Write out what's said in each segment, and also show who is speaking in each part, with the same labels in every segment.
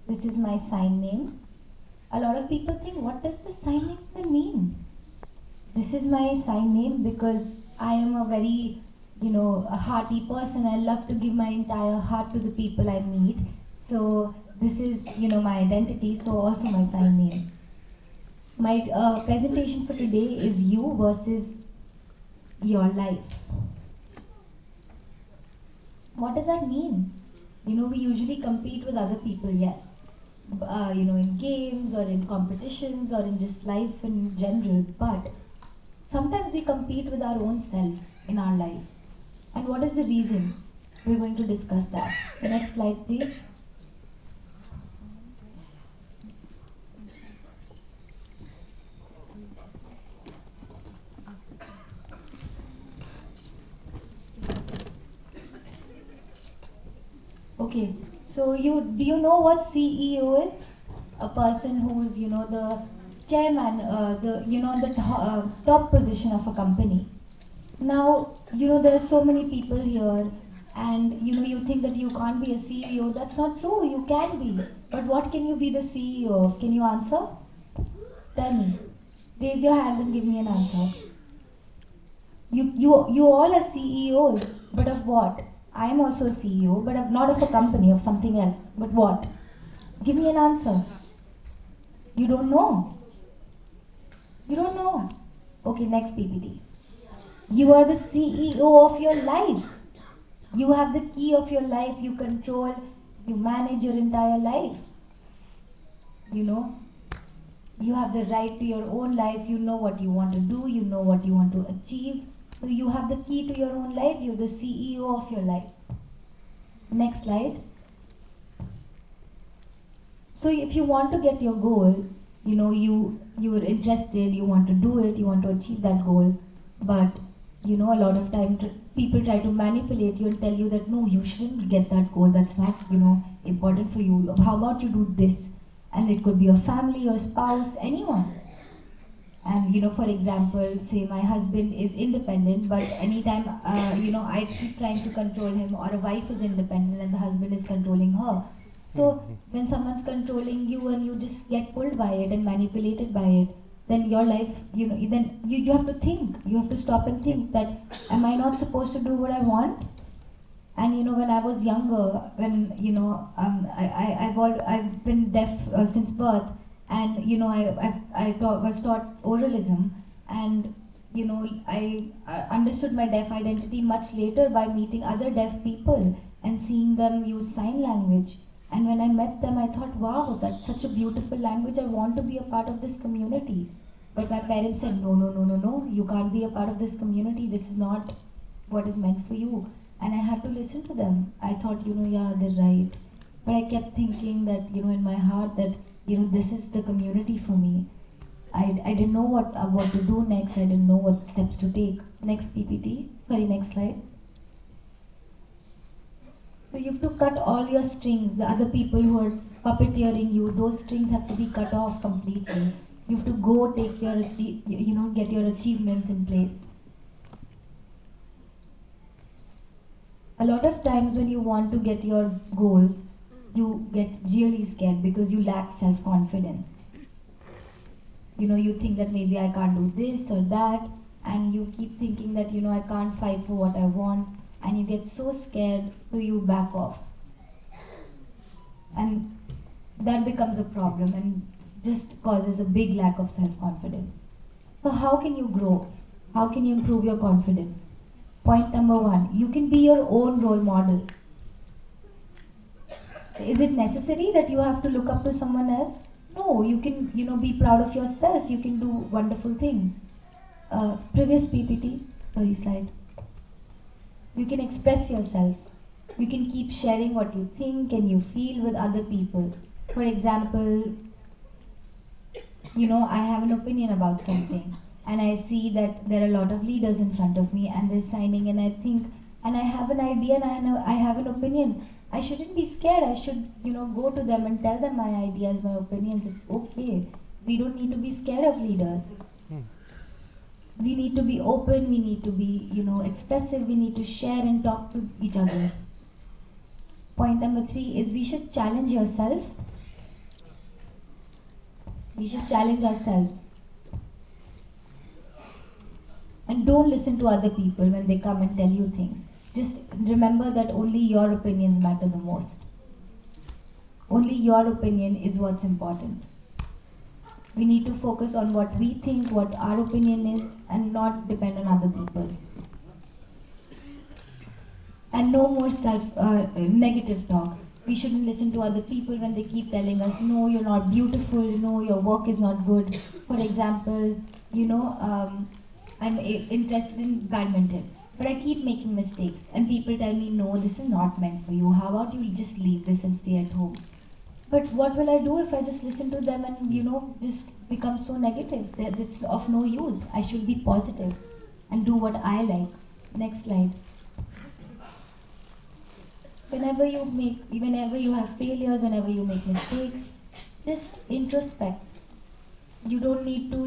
Speaker 1: This is my sign name. A lot of people think, what does the sign name even mean? This is my sign name because I am a very, a hearty person. I love to give my entire heart to the people I meet. So this is, my identity, so also my sign name. My presentation for today is you versus your life. What does that mean? We usually compete with other people, yes. In games or in competitions or in just life in general, but sometimes we compete with our own self in our life. And what is the reason? We're going to discuss that. Next slide, please. Okay, so do you know what CEO is? A person who is, the chairman, the top position of a company. Now, there are so many people here, and you think that you can't be a CEO. That's not true. You can be. But what can you be the CEO of? Can you answer? Tell me. Raise your hands and give me an answer. You all are CEOs, but of what? I am also a CEO, but not of a company, of something else. But what? Give me an answer. You don't know. You don't know. Okay, next PPT. You are the CEO of your life. You have the key of your life. You control, you manage your entire life. You have the right to your own life. You know what you want to do. You know what you want to achieve. So you have the key to your own life. You're the CEO of your life. Next slide. So if you want to get your goal, you're interested, you want to do it, you want to achieve that goal, but a lot of time people try to manipulate you and tell you that no, you shouldn't get that goal, that's not important for you. How about you do this? And it could be your family, your spouse, anyone. And for example, say my husband is independent, but anytime I keep trying to control him, or a wife is independent and the husband is controlling her. So when someone's controlling you and you just get pulled by it and manipulated by it, then your life, then you have to think, you have to stop and think that, am I not supposed to do what I want? And when I was younger, when I've been deaf since birth, and I was taught oralism, and I understood my deaf identity much later by meeting other deaf people and seeing them use sign language. And when I met them, I thought, wow, that's such a beautiful language. I want to be a part of this community. But my parents said, no, no, no, no, no, you can't be a part of this community. This is not what is meant for you. And I had to listen to them. I thought, yeah, they're right. But I kept thinking that, in my heart that, this is the community for me. I didn't know what to do next. I didn't know what steps to take. Next PPT. Sorry, next slide. So you have to cut all your strings. The other people who are puppeteering you, those strings have to be cut off completely. You have to go take your, get your achievements in place. A lot of times when you want to get your goals, you get really scared because you lack self-confidence. You think that maybe I can't do this or that, and you keep thinking that, I can't fight for what I want, and you get so scared, so you back off. And that becomes a problem and just causes a big lack of self-confidence. So how can you grow? How can you improve your confidence? Point number 1, you can be your own role model. Is it necessary that you have to look up to someone else? No, you can, be proud of yourself. You can do wonderful things. Previous PPT, sorry, slide. You can express yourself. You can keep sharing what you think and you feel with other people. For example, I have an opinion about something, and I see that there are a lot of leaders in front of me and they're signing, and I think, and I have an idea and I have an opinion. I shouldn't be scared. I should, go to them and tell them my ideas, my opinions. It's okay. We don't need to be scared of leaders. We need to be open. We need to be, expressive. We need to share and talk to each other. Point number 3 is we should challenge yourself. We should challenge ourselves. And don't listen to other people when they come and tell you things. Just remember that only your opinions matter the most. Only your opinion is what's important. We need to focus on what we think, what our opinion is, and not depend on other people. And no more negative talk. We shouldn't listen to other people when they keep telling us, no, you're not beautiful, no, your work is not good. For example, I'm interested in badminton, but I keep making mistakes, and people tell me, no, this is not meant for you. How about you just leave this and stay at home? But what will I do if I just listen to them and just become so negative? It's of no use. I should be positive and do what I like. Next slide. Whenever you have failures, whenever you make mistakes, just introspect. You don't need to,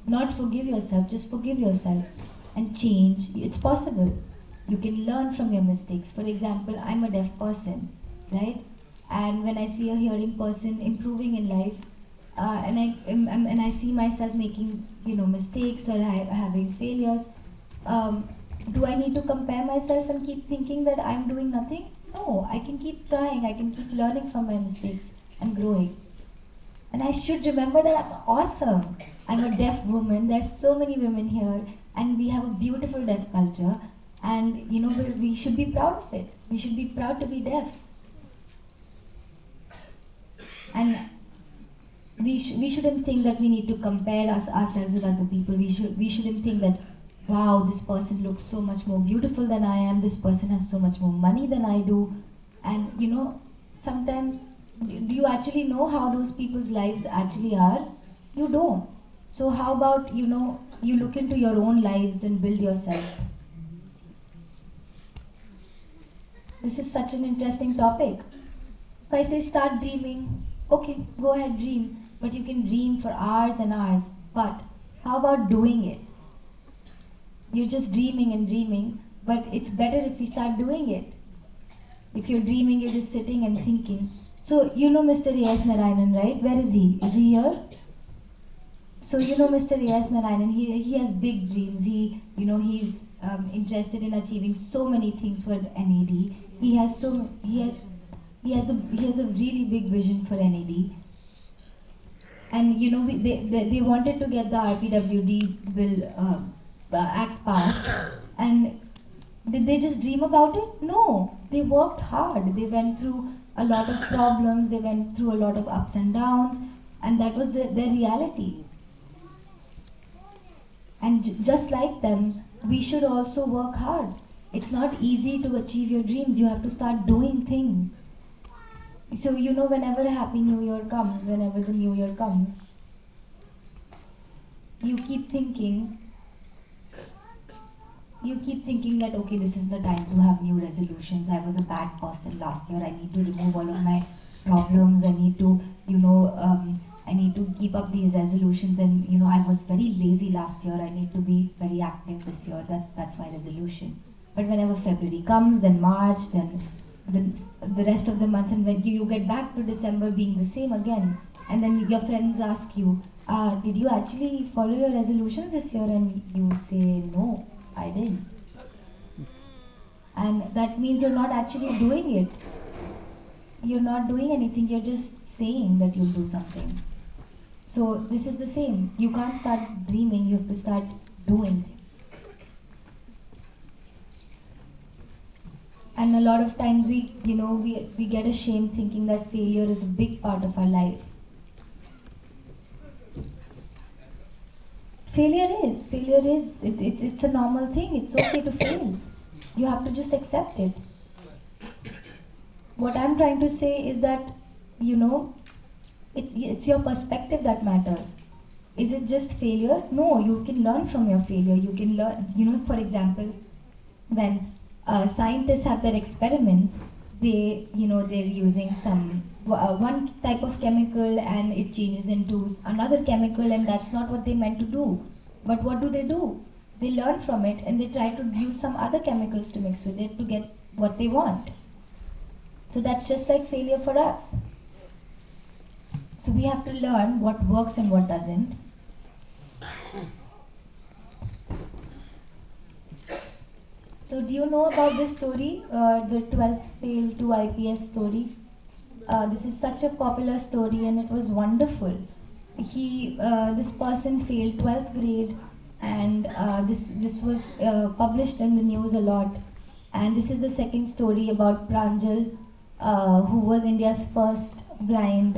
Speaker 1: not forgive yourself, just forgive yourself and change. It's possible. You can learn from your mistakes. For example, I'm a deaf person, right? And when I see a hearing person improving in life, and I see myself making, mistakes or having failures, do I need to compare myself and keep thinking that I'm doing nothing? No, I can keep trying. I can keep learning from my mistakes and growing. And I should remember that I'm awesome. I'm a deaf woman. There's so many women here, and we have a beautiful deaf culture. And we should be proud of it. We should be proud to be deaf. And we shouldn't think that we need to compare ourselves with other people. We shouldn't think that, wow, this person looks so much more beautiful than I am. This person has so much more money than I do. And sometimes, do you actually know how those people's lives actually are? You don't. So how about you look into your own lives and build yourself. This is such an interesting topic. If I say start dreaming, okay, go ahead, dream. But you can dream for hours and hours. But how about doing it? You're just dreaming and dreaming, but it's better if we start doing it. If you're dreaming, you're just sitting and thinking. So Mr. A.S. Narayanan, right? Where is he? Is he here? So Mr. A.S. Narayanan, he has big dreams. He's interested in achieving so many things for NAD. He has a really big vision for NAD. And they wanted to get the RPWD bill act passed, and did they just dream about it? No, they worked hard. They went through a lot of problems. They went through a lot of ups and downs, and that was their reality. And just like them, we should also work hard. It's not easy to achieve your dreams. You have to start doing things. So whenever Happy New Year comes, whenever the New Year comes, you keep thinking that, okay, this is the time to have new resolutions. I was a bad person last year. I need to remove all of my problems. I need to, I need to keep up these resolutions. And, I was very lazy last year. I need to be very active this year. That's my resolution. But whenever February comes, then March, then the rest of the months, and when you get back to December being the same again, and then your friends ask you, did you actually follow your resolutions this year? And you say, no, I didn't. And that means you're not actually doing it. You're not doing anything, you're just saying that you'll do something. So this is the same. You can't start dreaming, you have to start doing things. And a lot of times we get ashamed thinking that failure is a big part of our life. Failure is, it's a normal thing. It's okay to fail. You have to just accept it. What I'm trying to say is that, it's your perspective that matters. Is it just failure? No, you can learn from your failure. You can learn, for example, when scientists have their experiments, they're using one type of chemical and it changes into another chemical, and that's not what they meant to do. But what do? They learn from it and they try to use some other chemicals to mix with it to get what they want. So that's just like failure for us. So we have to learn what works and what doesn't. So do you know about this story, the 12th fail to IPS story? This is such a popular story and it was wonderful. This person failed 12th grade, and this was published in the news a lot. And this is the second story about Pranjal, who was India's first blind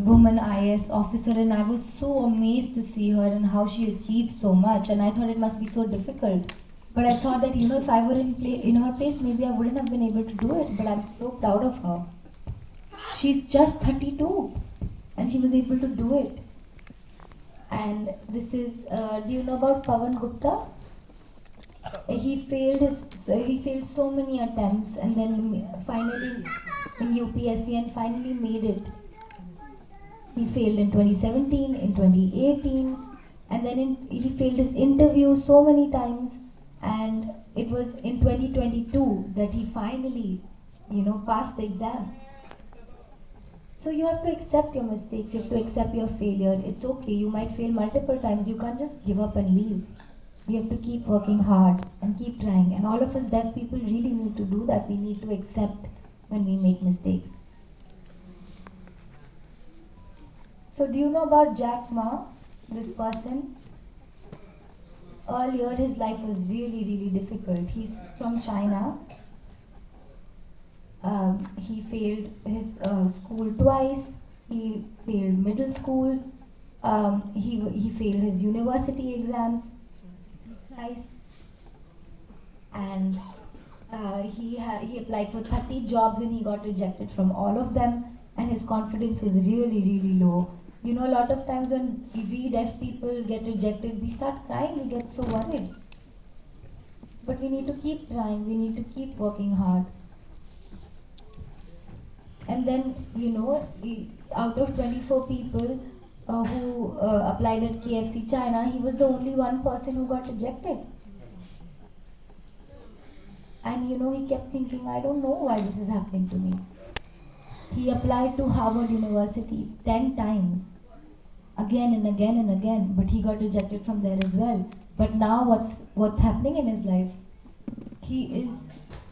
Speaker 1: woman IAS officer, and I was so amazed to see her and how she achieved so much. And I thought it must be so difficult. But I thought that, if I were in her place, maybe I wouldn't have been able to do it. But I'm so proud of her. She's just 32 and she was able to do it. And this is, do you know about Pawan Gupta? He failed so many attempts, and then finally in UPSC and finally made it. He failed in 2017, in 2018, and then he failed his interview so many times, and it was in 2022 that he finally, passed the exam. So you have to accept your mistakes, you have to accept your failure. It's okay, you might fail multiple times, you can't just give up and leave. You have to keep working hard and keep trying. And all of us deaf people really need to do that. We need to accept when we make mistakes. So do you know about Jack Ma, this person? Earlier his life was really, really difficult. He's from China. He failed his school twice. He failed middle school. He failed his university exams twice. And he applied for 30 jobs and he got rejected from all of them. And his confidence was really, really low. A lot of times when we deaf people get rejected, we start crying, we get so worried. But we need to keep trying, we need to keep working hard. And then, out of 24 people who applied at KFC China, he was the only one person who got rejected. And he kept thinking, I don't know why this is happening to me. He applied to Harvard University 10 times, again and again and again, but he got rejected from there as well. But now what's happening in his life? He is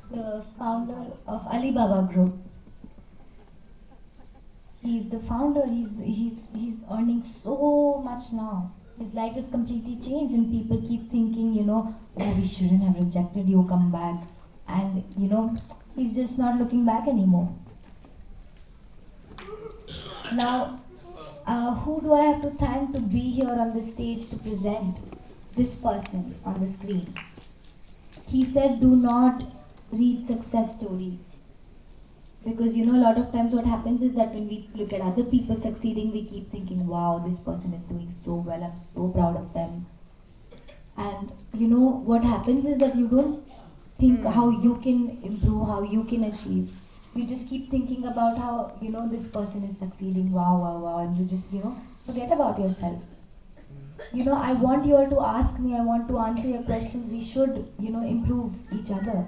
Speaker 1: the founder of Alibaba Group. He's the founder, he's earning so much now. His life is completely changed and people keep thinking, oh, we shouldn't have rejected you, come back. And, he's just not looking back anymore. Now, who do I have to thank to be here on the stage to present this person on the screen? He said, do not read success stories. Because a lot of times what happens is that when we look at other people succeeding, we keep thinking, wow, this person is doing so well, I'm so proud of them. And what happens is that you don't think how you can improve, how you can achieve. You just keep thinking about how, this person is succeeding, wow, wow, wow, and you just, forget about yourself. I want you all to ask me, I want to answer your questions. We should, improve each other.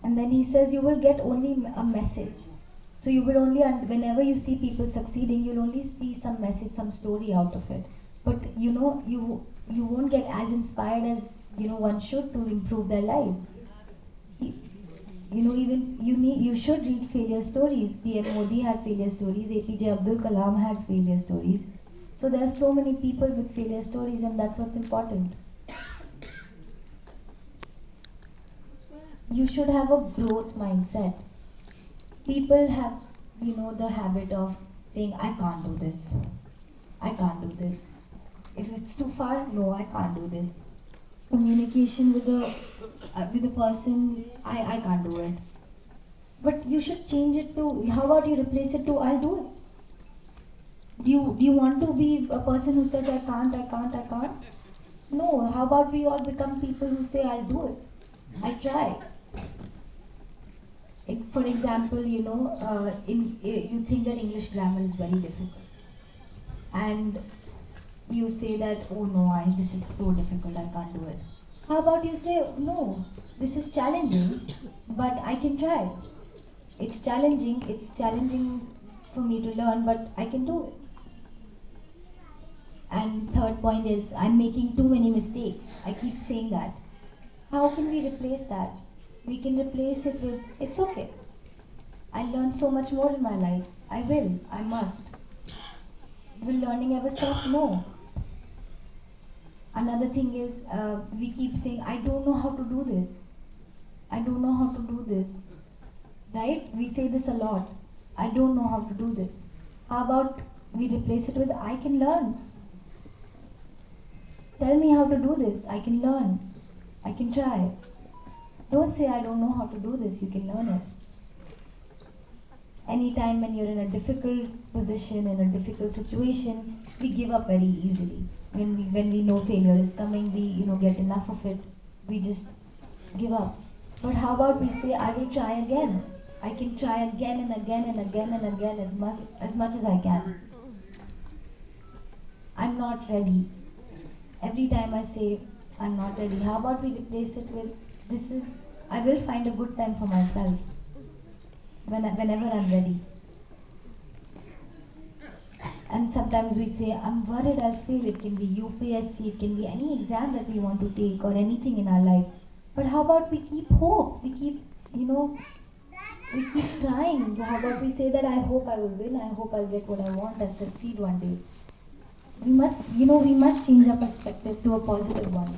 Speaker 1: And then he says you will get only a message. So you will only, whenever you see people succeeding, you'll only see some message, some story out of it. But you won't get as inspired as one should to improve their lives. Even you should read failure stories. PM Modi had failure stories. APJ Abdul Kalam had failure stories. So there are so many people with failure stories, and that's what's important. You should have a growth mindset. People have, the habit of saying, I can't do this. I can't do this. If it's too far, no, I can't do this. Communication with a person, I can't do it. But you should change it to, how about you replace it to, I'll do it. Do you want to be a person who says, I can't, I can't, I can't? No, how about we all become people who say, I'll do it. I'll try. For example, you think that English grammar is very difficult. And you say that, oh no, this is so difficult, I can't do it. How about you say, no, this is challenging, but I can try. It's challenging for me to learn, but I can do it. And third point is I'm making too many mistakes. I keep saying that. How can we replace that? We can replace it with it's okay. I learned so much more in my life. I will. I must. Will learning ever stop? No. Another thing is we keep saying, I don't know how to do this. I don't know how to do this. Right? We say this a lot. I don't know how to do this. How about we replace it with, I can learn. Tell me how to do this. I can learn. I can try. Don't say, I don't know how to do this. You can learn it. Anytime when you're in a difficult position, in a difficult situation, we give up very easily. When we know failure is coming, we get enough of it, we just give up. But how about we say, I will try again. I can try again and again and again and again as much as I can. I'm not ready. Every time I say I'm not ready, how about we replace it with I will find a good time for myself whenever I'm ready. And sometimes we say, I'm worried I'll fail. It can be UPSC, it can be any exam that we want to take or anything in our life. But how about we keep hope? We keep trying. How about we say that I hope I will win, I hope I'll get what I want and succeed one day. We must change our perspective to a positive one.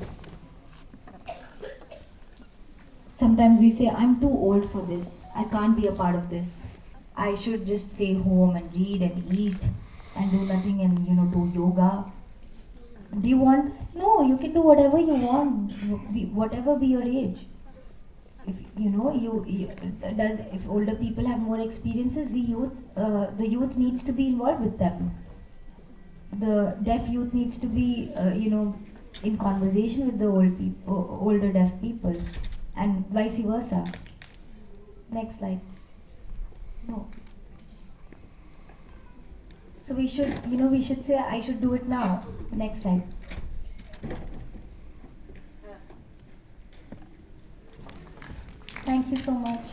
Speaker 1: Sometimes we say, I'm too old for this. I can't be a part of this. I should just stay home and read and eat and do nothing and do yoga. Do you want? No, you can do whatever you want. Whatever be your age. If if older people have more experiences, the youth needs to be involved with them. The deaf youth needs to be in conversation with the older deaf people, and vice versa. Next slide. No. So we should say, I should do it now. Next slide. Thank you so much.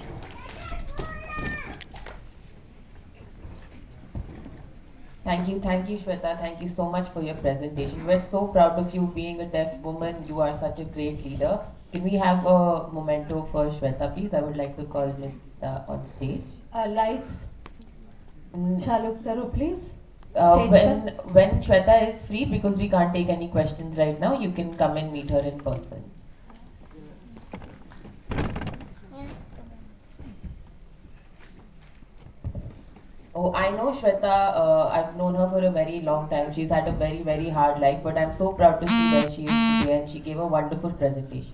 Speaker 2: Thank you, Shweta. Thank you so much for your presentation. We're so proud of you being a deaf woman. You are such a great leader. Can we have a memento for Shweta, please? I would like to call Ms. On stage.
Speaker 3: Lights. Chalu karo, please.
Speaker 2: When Shweta is free, because we can't take any questions right now, you can come and meet her in person. Oh, I know Shweta, I've known her for a very long time. She's had a very, very hard life, but I'm so proud to see where she is today, and she gave a wonderful presentation.